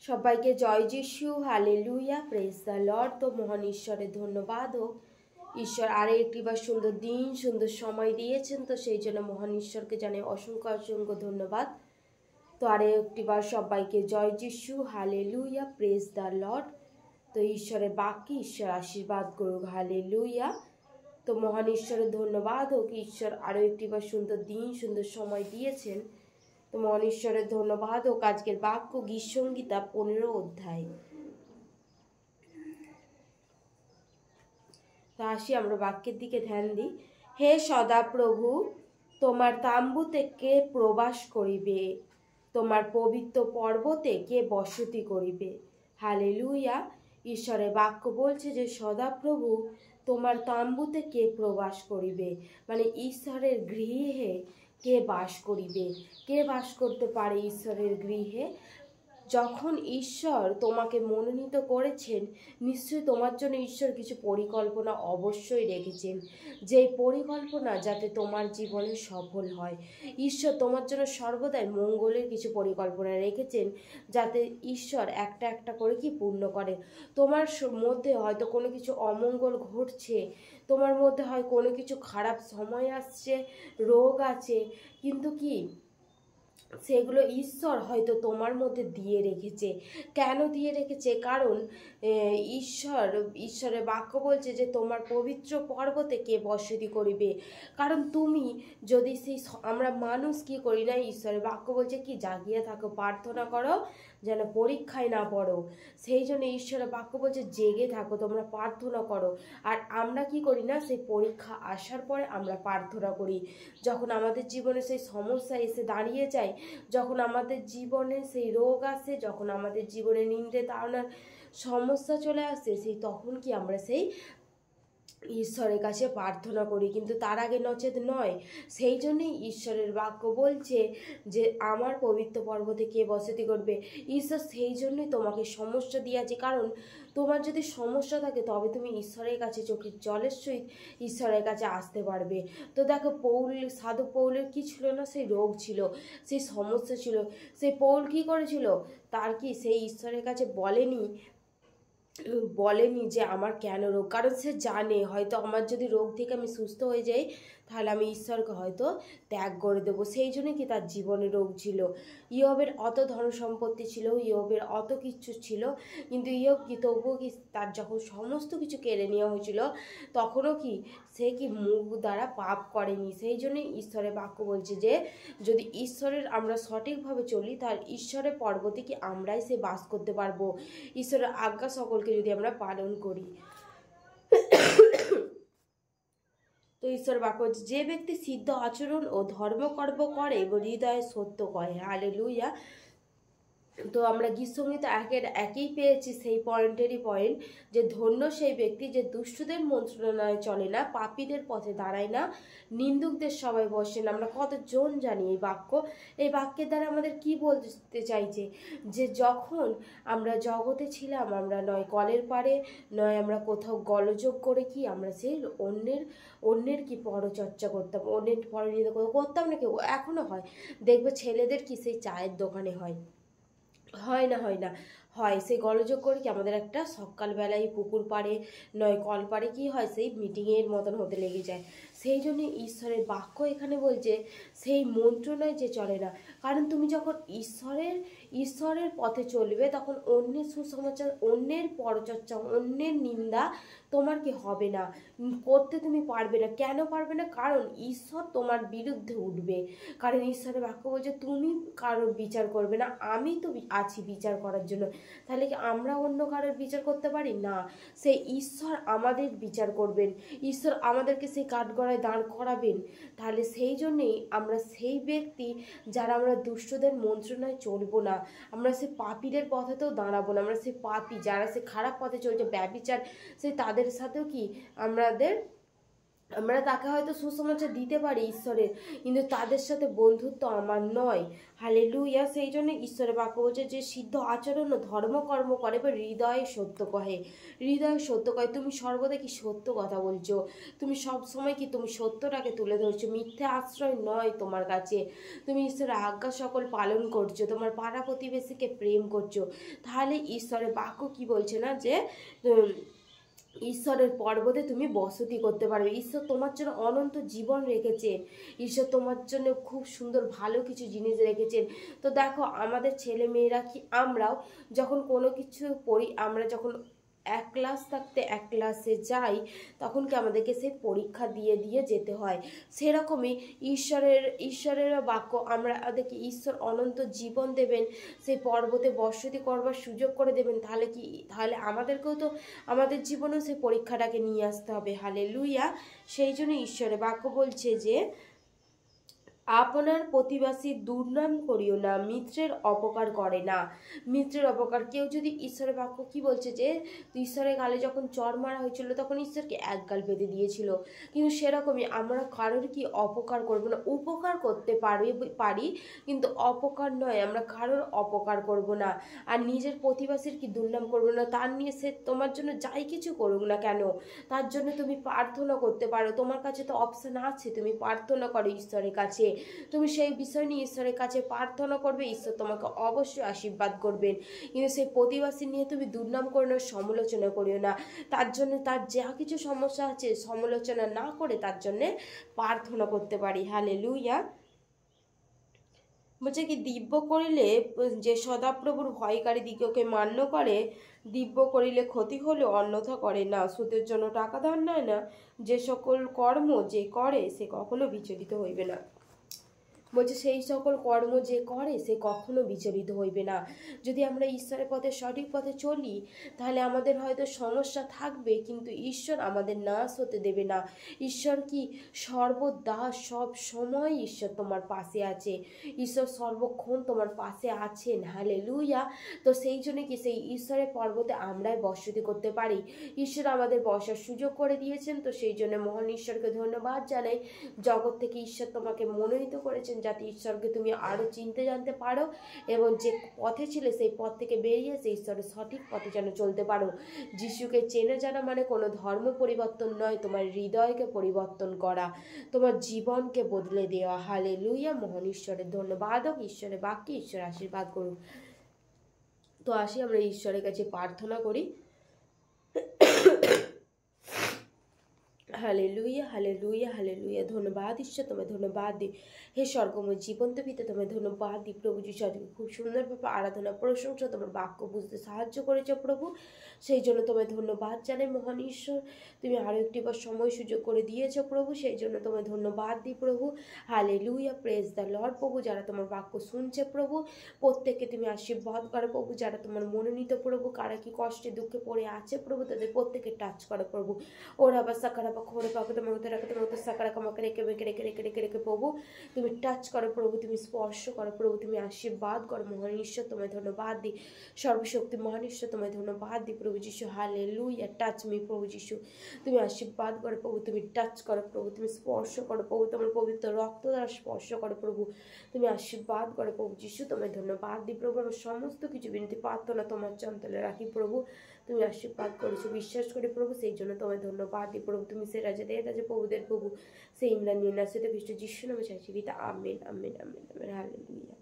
সবাইকে জয় যিশু, hallelujah, praise the Lord. তো মহান ঈশ্বরের ধন্যবাদ হোক। ঈশ্বর আরও একটিবার সুন্দর দিন, সুন্দর সময় দিয়েছেন, তো সেই জন্য মহান ঈশ্বরকে জানাই অসংখ্য অসংখ্য ধন্যবাদ। তো আরও একটিবার সবাইকে জয় যিশু, হালেলুয়া, প্রেজ দ্য লর্ড। তো ঈশ্বরের বাক্যে ঈশ্বর আশীর্বাদ করুক, হালেলুয়া। তো মহান ঈশ্বরের ধন্যবাদ হোক, ঈশ্বর আরও একটিবার সুন্দর দিন, সুন্দর সময় দিয়েছেন। তো মহান ঈশ্বরের ধন্যবাদ হোক। আজকের বাক্য গীতসংহিতা 15 অধ্যায়। তো আসি আমরা বাক্যের দিকে ধ্যান দিই। হে সদাপ্রভু, তোমার তাম্বুতে কে প্রবাস করিবে? তোমার পবিত্র পর্বতে কে বসতি করিবে? হালেলুয়া। ঈশ্বরের বাক্য বলছে যে সদাপ্রভু, তোমার তাম্বুতে কে প্রবাস করিবে, মানে ঈশ্বরের গৃহে কে বাস করিবে। কে বাস করতে পারে ঈশ্বরের গৃহে? যখন ঈশ্বর তোমাকে মনোনীত করেছেন, নিশ্চয়ই তোমার জন্য ঈশ্বর কিছু পরিকল্পনা অবশ্যই রেখেছেন, যেই পরিকল্পনা যাতে তোমার জীবনে সফল হয়। ঈশ্বর তোমার জন্য সর্বদাই মঙ্গলের কিছু পরিকল্পনা রেখেছেন, যাতে ঈশ্বর একটা একটা করে কি পূর্ণ করে। তোমার মধ্যে হয়তো কোনো কিছু অমঙ্গল ঘটছে, তোমার মধ্যে হয় কোনো কিছু খারাপ সময় আসছে, রোগ আছে, কিন্তু কি সেগুলো ঈশ্বর হয়তো তোমার মধ্যে দিয়ে রেখেছে। কেন দিয়ে রেখেছে? কারণ ঈশ্বরের বাক্য বলছে যে তোমার পবিত্র পর্বতে কে বসতি করিবে। কারণ তুমি যদি আমরা মানুষ কি করি না, ঈশ্বরের বাক্য বলছে কি জাগিয়ে থাকো, প্রার্থনা করো যেন পরীক্ষায় না পড়ো। সেই জন্য ঈশ্বরের বাক্য বলছে জেগে থাকো, তোমরা প্রার্থনা করো। আর আমরা কি করি না, সেই পরীক্ষা আসার পরে আমরা প্রার্থনা করি। যখন আমাদের জীবনে সেই সমস্যা এসে দাঁড়িয়ে যায়, যখন আমাদের জীবনে সেই রোগ আসে, যখন আমাদের জীবনে নিন্দে তাড়নার সমস্যা চলে আসে, সেই তখন কি আমরা সেই ঈশ্বরের কাছে প্রার্থনা করি, কিন্তু তার আগে নচেত নয়। সেই জন্যই ঈশ্বরের বাক্য বলছে যে আমার পবিত্র পর্বতে কে বসতি করবে। ঈশ্বর সেই জন্যই তোমাকে সমস্যা দিয়েছে, কারণ তোমার যদি সমস্যা থাকে তবে তুমি ঈশ্বরের কাছে চোখের জলের সহিত ঈশ্বরের কাছে আসতে পারবে। তো দেখো সাধু পৌলের কি ছিল না, সেই রোগ ছিল, সেই সমস্যা ছিল। সেই পৌল কি করেছিল? তার কি সেই ঈশ্বরের কাছে বলেনি যে আমার কেন রোগ, কারণ সে জানে হয়তো আমার যদি রোগ থেকে আমি সুস্থ হয়ে যাই তাহলে আমি ঈশ্বরকে হয়তো ত্যাগ করে দেবো। সেই জন্য কি তার জীবনে রোগ ছিল। ইয়বের অত ধন সম্পত্তি ছিল, ইয়বের অত কিছু ছিল, কিন্তু ইয়ব কি তবুও কি তার যখন সমস্ত কিছু কেড়ে নেওয়া হয়েছিল তখনও কি সে কি মুখ দ্বারা পাপ করেনি। সেই জন্যই ঈশ্বরের বাক্য বলছে যে যদি ঈশ্বরের আমরা সঠিকভাবে চলি তাহলে ঈশ্বরের পর্বতে কি আমরাই সে বাস করতে পারবো, ঈশ্বরের আজ্ঞা সকলকে যদি আমরা পালন করি। তো ঈশ্বর বাক্য যে ব্যক্তি সিদ্ধ আচরণ ও ধর্মকর্ম করে এবং হৃদয়ে সত্য কয়, হালেলুয়া। তো আমরা গীতসংহিতা একই পেয়েছি, সেই পয়েন্ট যে ধন্য সেই ব্যক্তি যে দুষ্টদের মন্ত্রণায় চলে না, পাপীদের পথে দাঁড়ায় না, নিন্দুকদের সবাই বসে না। আমরা কতজন জানি এই বাক্যের দ্বারা আমাদের কি বলতে চাইছে? যে যখন আমরা জগতে ছিলাম, আমরা নয় কলের পাড়ে, নয় আমরা কোথাও গোলযোগ করে কি আমরা সেই অন্যের কি পরচর্চা করতাম, অন্যের পরনিন্দা করতাম না। কেউ এখনো হয়, দেখবে ছেলেদের কি সেই চায়ের দোকানে হয় না হয় সেই গোলযোগ করে কি আমাদের একটা সকালবেলায় পুকুর পাড়ে নয় কল পাড়ে কি হয়, সেই মিটিংয়ের মতন হতে লেগে যায়। সেই জন্য ঈশ্বরের বাক্য এখানে বলছে সেই মন্ত্রণায় যে চলে না। কারণ তুমি যখন ঈশ্বরের পথে চলবে তখন অন্যের সুসমাচার, অন্যের পরচর্চা, অন্যের নিন্দা তোমার কি হবে না, করতে তুমি পারবে না। কেন পারবে না? কারণ ঈশ্বর তোমার বিরুদ্ধে উঠবে। কারণ ঈশ্বরের বাক্য বলছে তুমি কারোর বিচার করবে না, আমি তো আছি বিচার করার জন্য। তাহলে কি আমরা অন্য কারোর বিচার করতে পারি না? সেই ঈশ্বর আমাদের বিচার করবেন, ঈশ্বর আমাদেরকে সেই কাঠগড়ায় দাঁড় করাবেন। তাহলে সেই জন্যেই আমরা সেই ব্যক্তি যারা আমরা দুষ্টদের মন্ত্রণায় চলবো না, আমরা সেই পাপীদের পথেতেও দাঁড়াবো না। আমরা সেই পাপী যারা সে খারাপ পথে চলছে, ব্যভিচার, সেই তাদের সাথেও কি আমাদের আমরা তাকে হয়তো সুসমাচার দিতে পারি ঈশ্বরের, কিন্তু তাদের সাথে বন্ধুত্ব আমার নয়। হালেলুয়া। সেই জন্য ঈশ্বরের বাক্য বলছে যে সিদ্ধ আচরণ ও ধর্মকর্ম করে বা হৃদয়ে সত্য কহে। হৃদয়ে সত্য কহে, তুমি সর্বদা কি সত্য কথা বলছো, তুমি সব সময় কি তুমি সত্যটাকে তুলে ধরছো, মিথ্যে আশ্রয় নয় তোমার কাছে, তুমি ঈশ্বরের আজ্ঞা সকল পালন করছো, তোমার পাড়া প্রতিবেশীকে প্রেম করছো, তাহলে ঈশ্বরের বাক্য কি বলছে না যে ঈশ্বরের পর্বতে তুমি বসতি করতে পারবে। ঈশ্বর তোমার জন্য অনন্ত জীবন রেখেছেন, ঈশ্বর তোমার জন্য খুব সুন্দর ভালো কিছু জিনিস রেখেছেন। তো দেখো আমাদের ছেলে মেয়েরা কি, আমরাও যখন কোনো কিছু পড়ি, আমরা যখন এক ক্লাস থাকতে এক ক্লাসে যাই, তখন কি আমাদেরকে সেই পরীক্ষা দিয়ে দিয়ে যেতে হয়। সেরকমই ঈশ্বরের বাক্য আমাদেরকে ঈশ্বর অনন্ত জীবন দেবেন, সেই পর্বতে বসতি করবার সুযোগ করে দেবেন। তাহলে আমাদেরকেও তো আমাদের জীবনেও সেই পরীক্ষাটাকে নিয়ে আসতে হবে। হালেলুয়া। সেই জন্য ঈশ্বরের বাক্য বলছে যে আপনার প্রতিবাসীর দুর্নাম করিও না, মিত্রের অপকার করে না। মিত্রের অপকার, কেউ যদি ঈশ্বরের বাক্য কি বলছে যে ঈশ্বরের গালে যখন চর মারা হয়েছিল তখন ঈশ্বরকে এক গাল বেঁধে দিয়েছিল, কিন্তু সেরকমই আমরা কারোর কি অপকার করব না, উপকার করতে পারি কিন্তু অপকার নয়, আমরা কারোর অপকার করব না। আর নিজের প্রতিবাসীর কি দুর্নাম করব না, তার নিয়ে সে তোমার জন্য যাই কিছু করুক না কেন, তার জন্য তুমি প্রার্থনা করতে পারো, তোমার কাছে তো অপশান আছে, তুমি প্রার্থনা করো ঈশ্বরের কাছে, তুমি সেই বিষয় নিয়ে ঈশ্বরের কাছে প্রার্থনা করবে, ঈশ্বর তোমাকে অবশ্যই আশীর্বাদ করবেন। কিন্তু সেই প্রতিবাসী নিয়ে তুমি দুর্নাম করো না, সমালোচনা করিও না, তার জন্য তার যা কিছু সমস্যা আছে সমালোচনা না করে তার জন্যে প্রার্থনা করতে পারি। হালেলুয়া। বলছে কি, দিব্য করিলে যে সদাপ্রভুর ভয়কারী দিগকে মান্য করে, দিব্য করিলে ক্ষতি হলেও অন্যথা করে না, সুদের জন্য টাকা ধার নেয় না, যে সকল কর্ম যে করে সে কখনো বিচলিত হইবে না। বলছে সেই সকল কর্ম যে করে সে কখনো বিচলিত হইবে না। যদি আমরা ঈশ্বরের পথে সঠিক পথে চলি, তাহলে আমাদের হয়তো সমস্যা থাকবে, কিন্তু ঈশ্বর আমাদের নাশ হতে দেবে না। ঈশ্বর কি সর্বদা সব সময় ঈশ্বর তোমার পাশে আছে, ঈশ্বর সর্বক্ষণ তোমার পাশে আছেন। হালেলুয়া। তো সেই জন্য কি সেই ঈশ্বরের পর্বতে আমরাই বসতি করতে পারি, ঈশ্বর আমাদের বসার সুযোগ করে দিয়েছেন। তো সেই জন্য মহান ঈশ্বরকে ধন্যবাদ জানাই, জগৎ থেকে ঈশ্বর তোমাকে মনোনীত করেছেন যাতে ঈশ্বরকে তুমি আরও চিনতে জানতে পারো, এবং যে পথে ছিলে সেই পথ থেকে বেরিয়ে এসে ঈশ্বরের সঠিক পথে যেন চলতে পারো। যিশুকে চেনে জানা মানে কোনো ধর্ম পরিবর্তন নয়, তোমার হৃদয়কে পরিবর্তন করা, তোমার জীবনকে বদলে দেওয়া। হালেলুয়া। মহান ঈশ্বরের ধন্যবাদ হোক, ঈশ্বরের বাক্যে ঈশ্বর আশীর্বাদ করুন। তো আসি আমরা ঈশ্বরের কাছে প্রার্থনা করি। Hallelujah, hallelujah, hallelujah. ধন্যবাদ ঈশ্বর, তোমায় ধন্যবাদ দিই। হে স্বর্গময় জীবন্ত পিতা, তোমায় ধন্যবাদ দিই প্রভু যিশু, আজকে খুব সুন্দরভাবে আরাধনা প্রশংসা তোমার বাক্য বুঝতে সাহায্য করেছো প্রভু, সেই জন্য তোমায় ধন্যবাদ জানাই। মহান ঈশ্বর, তুমি আরও একটি বার সময় সুযোগ করে দিয়েছো প্রভু, সেই জন্য তোমায় ধন্যবাদ দিই প্রভু। হালেলুয়া, প্রেজ দ্য লর্ড প্রভু। যারা তোমার বাক্য শুনছে প্রভু, প্রত্যেককে তুমি আশীর্বাদ করো প্রভু। যারা তোমার মনোনীত প্রভু, কারা কি কষ্টে দুঃখে পড়ে আছে প্রভু, তাদের প্রত্যেকে টাচ করো প্রভু। ওরা বা সাকারা বা খোরে পাকে তোমাকে রাখতে মতো সাকারা কামাকে রেখে রেখে রেখে রেখে রেখে রেখে প্রভু তুমি টাচ করো প্রভু, তুমি স্পর্শ করো প্রভু, তুমি আশীর্বাদ করো। মহান ঈশ্বর তোমায় ধন্যবাদ দিই, সর্বশক্তি মহান ঈশ্বর তোমায় ধন্যবাদ দিই প্রভু যিশু। হালেলুয়া। টাচ মি প্রভু যিশু, তুমি আশীর্বাদ করো প্রভু, তুমি টাচ করো প্রভু, তুমি স্পর্শ করো প্রভু, তোমার পবিত্র রক্ত দ্বারা স্পর্শ করো প্রভু, তুমি আশীর্বাদ করো প্রভু যিশু। তোমায় ধন্যবাদ দিই প্রভু। আমার সমস্ত কিছু বিনতি প্রার্থনা তোমার চঞ্চলে রাখি প্রভু, তুমি আশীর্বাদ করেছো বিশ্বাস করি প্রভু, সেই জন্য তোমায় ধন্যবাদ দিই প্রভু। তুমি সে রাজাদের রাজা প্রভুদের প্রভু, সেই ইমরান নিয়ে নাসিতে খ্রিস্ট যিশু নামে চাইছি পিতা, amen, amen, amen, amen. Hallelujah.